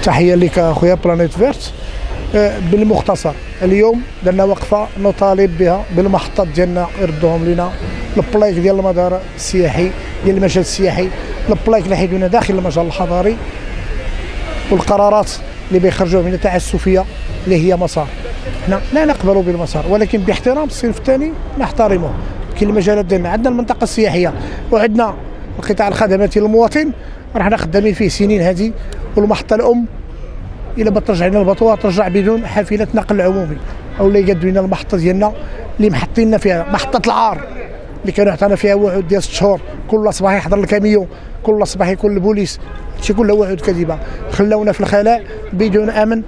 تحية لك أخويا بلانيت فيرت. بالمختصر اليوم درنا وقفة نطالب بها بالمحطات ديالنا يردوهم لنا، البلايك ديال المدار السياحي ديال المشهد السياحي، البلايك اللي حيدونا داخل المجال الحضاري، والقرارات اللي بيخرجوها من التعسفية اللي هي مسار. حنا لا نقبل بالمسار، ولكن باحترام الصنف الثاني نحترمه. كاين المجالات ديالنا، عندنا المنطقة السياحية وعندنا القطاع الخدماتي للمواطن راحنا خدامين فيه سنين هذه، والمحطة الأم إلا ما ترجع لنا البطوة ترجع بدون حافلة نقل عمومي، أو لا يقدوا لنا المحطة ديالنا اللي محطينا فيها، محطة العار اللي كانوا عطانا فيها وعود ديال 6 شهور، كل صباح يحضر الكاميون، كل صباح يكون البوليس، هادشي كله وعود كاذبة، خلاونا في الخلاء بدون أمن.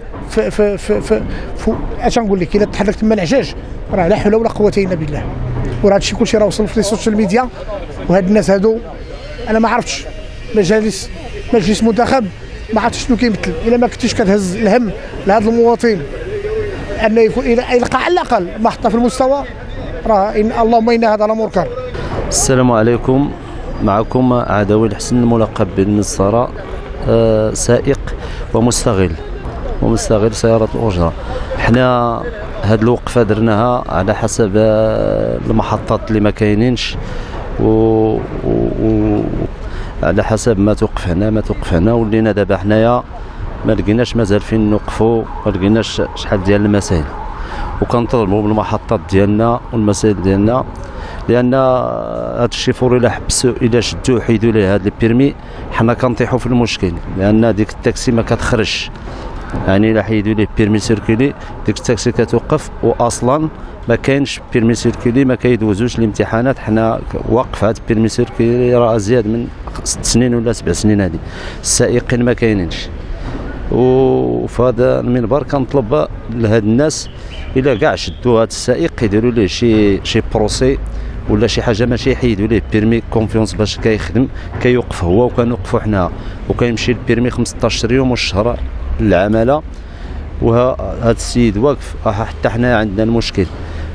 اش نقول لك، إلا تحرك تما العجاج راه لا حول ولا قوة إلا بالله. وهذا الشيء كلشي راه وصل في السوشيال ميديا، وهاد الناس هادو أنا ما عرفتش مجلس منتخب ما عرفتش شنو كيمثل. الا ما كنتيش كتهز الهم لهذا المواطن انه يكون يلقى على الاقل محطه في المستوى، راه إن اللهم ان هذا لمنكر. السلام عليكم، معكم عدوي الحسن الملقب بالنصارى، سائق ومستغل سيارة الأجرة. حنا هاد الوقفة درناها على حسب المحطات اللي ما كاينينش على حسب ما توقف هنا ولينا دابا حنايا ما لقيناش مازال فين نوقفوا، ما لقيناش شحال ديال المسائل، وكنطلبوا بالمحطات ديالنا والمسائل ديالنا، لان هذا الشيفور الا حبسوا الا شدوا وحيدوا ليه هذا البيرمي حنا كنطيحوا في المشكل، لان ديك التاكسي ما كتخرجش. يعني الا حيدوا ليه بيرمي سيركولي ديك التاكسي كتوقف، واصلا ما كاينش بيرمي سيركولي، ما كيدوزوش الامتحانات. حنا واقف هذا بيرمي سيركولي راه ازيد من 6 سنين ولا 7 سنين، هذه السائقين ما كاينينش. وفي هذا المنبر كنطلب لهاد الناس الا كاع شدوا هذا السائق يديروا ليه شي بروسي ولا شي حاجه، ماشي يحيدوا ليه بيرمي كونفيونس باش كيخدم، كيوقف هو وكنوقفوا حنا، وكيمشي البيرمي 15 يوم والشهر للعماله. وهذا السيد واقف، حتى حنا عندنا المشكل،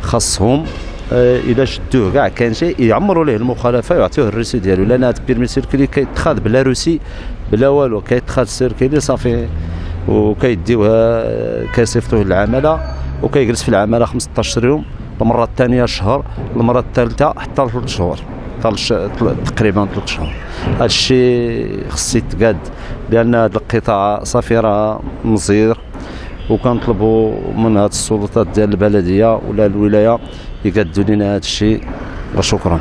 خاصهم الا شدوه كاع كان شيء يعمروا ليه المخالفه ويعطيوه الروسي ديالو، لان هذا البيرمي سيركلي كيتخاذ بلا روسي بلا والو، كيتخاذ سيركلي صافي وكيديوها كيصيفطوه للعماله وكيجلس في العماله 15 يوم، المره الثانيه شهر، المره الثالثه حتى 3 شهور، تقريبا 3 شهور. هذا الشيء خص يتقاد، لان هذا القطاع صافي راه مصير، وكنطلبوا من هذه السلطات ديال البلديه ولا الولايه يقادوا لنا هذا الشيء. وشكرا.